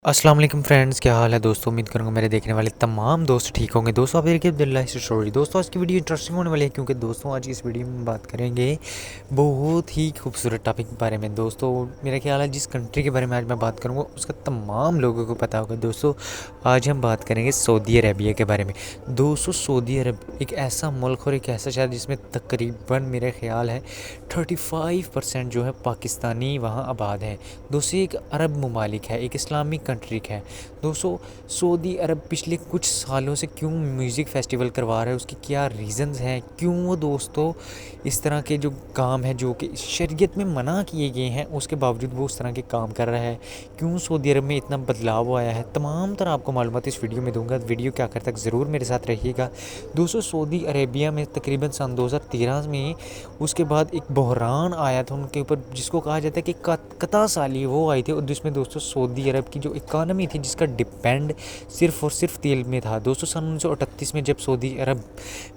अस्सलाम वालेकुम फ्रेंड्स, क्या हाल है दोस्तों। उम्मीद करूँगा मेरे देखने वाले तमाम दोस्त ठीक होंगे। दोस्तों आप देखिए अब्दुल्ला से स्टोरी। दोस्तों आज की वीडियो इंटरेस्टिंग होने वाली है, क्योंकि दोस्तों आज की इस वीडियो में बात करेंगे बहुत ही खूबसूरत टॉपिक के बारे में। दोस्तों मेरा ख्याल है जिस कंट्री के बारे में आज मैं बात करूँगा उसका तमाम लोगों को पता होगा। दोस्तों आज हम बात करेंगे सऊदी अरेबिया के बारे में। दोस्तों सऊदी अरब एक ऐसा मुल्क और एक ऐसा शहर जिसमें तकरीबन मेरा ख्याल है 35% जो है पाकिस्तानी वहाँ आबाद हैं। दोस्तों एक अरब ममालिक है, एक इस्लामिक कंट्री है। दोस्तों सऊदी अरब पिछले कुछ सालों से क्यों म्यूज़िक फेस्टिवल करवा रहा है, उसके क्या रीज़न्स हैं, क्यों वो दोस्तों इस तरह के जो काम है जो कि शरीयत में मना किए गए हैं उसके बावजूद वो उस तरह के काम कर रहा है, क्यों सऊदी अरब में इतना बदलाव आया है, तमाम तरह आपको मालूमात इस वीडियो में दूंगा। वीडियो के आखिर तक ज़रूर मेरे साथ रहिएगा। दोस्तों सऊदी अरेबिया में तकरीबन सन 2013 में उसके बाद एक बहरान आया था उनके ऊपर, जिसको कहा जाता है कि कता साली वो आई थी, और जिसमें दोस्तों सऊदी अरब की जो इकानमी थी जिसका डिपेंड सिर्फ़ और सिर्फ तेल में था। दोस्तों सन 1938 में जब सऊदी अरब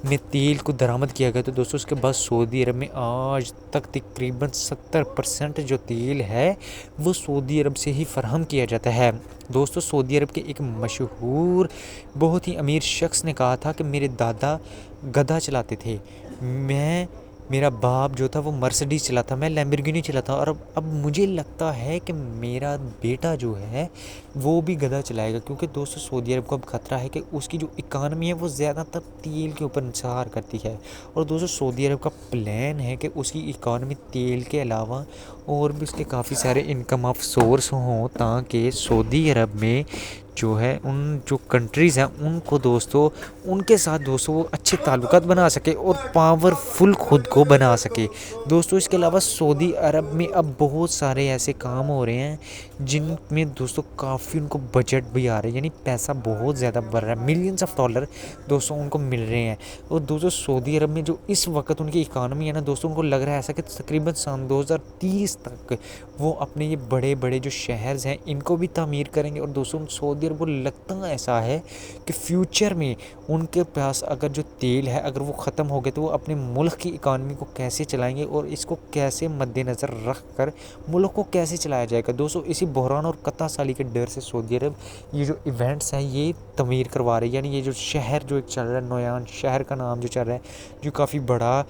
में तेल को दरामद किया गया तो दोस्तों उसके बाद सऊदी अरब में आज तक तकरीबन 70% जो तेल है वो सऊदी अरब से ही फराहम किया जाता है। दोस्तों सऊदी अरब के एक मशहूर बहुत ही अमीर शख्स ने कहा था कि मेरे दादा गधा चलाते थे, मेरा बाप जो था वो मर्सिडीज़ चलाता, मैं लैम्बोर्गिनी चलाता, और अब मुझे लगता है कि मेरा बेटा जो है वो भी गधा चलाएगा, क्योंकि दोस्तों सऊदी अरब को अब खतरा है कि उसकी जो इकानमी है वो ज़्यादातर तेल के ऊपर इंसार करती है। और दोस्तों सऊदी अरब का प्लान है कि उसकी इकानमी तेल के अलावा और भी उसके काफ़ी सारे इनकम ऑफ सोर्स हों, ताकि सऊदी अरब में जो है उन जो कंट्रीज़ हैं उनको दोस्तों उनके साथ दोस्तों वो अच्छे ताल्लुकात बना सके और पावरफुल खुद को बना सके। दोस्तों इसके अलावा सऊदी अरब में अब बहुत सारे ऐसे काम हो रहे हैं जिनमें दोस्तों काफ़ी उनको बजट भी आ रहा है, यानी पैसा बहुत ज़्यादा बढ़ रहा है, मिलियंस ऑफ डॉलर दोस्तों उनको मिल रहे हैं। और दोस्तों सऊदी अरब में जो इस वक्त उनकी इकानमी है ना दोस्तों, उनको लग रहा है ऐसा कि तकरीबन सन 2030 तक वो अपने ये बड़े बड़े जो शहर हैं इनको भी तामीर करेंगे। और दोस्तों सऊदी अरब को लगता ऐसा है कि फ्यूचर में उनके पास अगर जो तेल है अगर वो ख़त्म हो गए तो वो अपने मुल्क की इकानमी को कैसे चलाएंगे और इसको कैसे मद्देनज़र रख कर मुल्क को कैसे चलाया जाएगा। दोस्तों इसी बहरान और कत्ता साली के डर से सऊदी अरब ये जो इवेंट्स हैं ये तमीर करवा रही है, यानी ये जो शहर जो एक चल रहा है, नोयान शहर का नाम जो चल रहा है जो काफ़ी बड़ा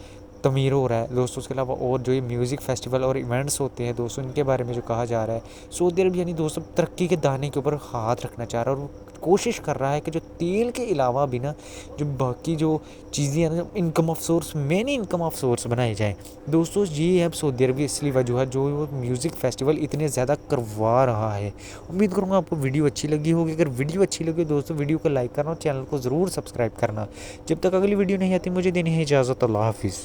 तमीर हो रहा है दोस्तों। उसके अलावा और जो ये म्यूज़िक फेस्टिवल और इवेंट्स होते हैं दोस्तों इनके बारे में जो कहा जा रहा है, सऊदी अरब यानी दोस्तों तरक्की के दाने के ऊपर हाथ रखना चाह रहा है और वो कोशिश कर रहा है कि जो तेल के अलावा भी ना जो बाकी जो चीज़ें हैं ना income of source, main income of source बनाए जाएँ। दोस्तों ये है अब सऊदी अरब की इसलिए वजह है जो वो म्यूज़िक फेस्टिवल इतने ज़्यादा करवा रहा है। उम्मीद करूँगा आपको वीडियो अच्छी लगी होगी। अगर वीडियो अच्छी लगी दोस्तों वीडियो को लाइक करना और चैनल को ज़रूर सब्सक्राइब करना। जब तक अगली वीडियो नहीं आती मुझे देनी है इजाज़त। अल्लाह हाफिज़।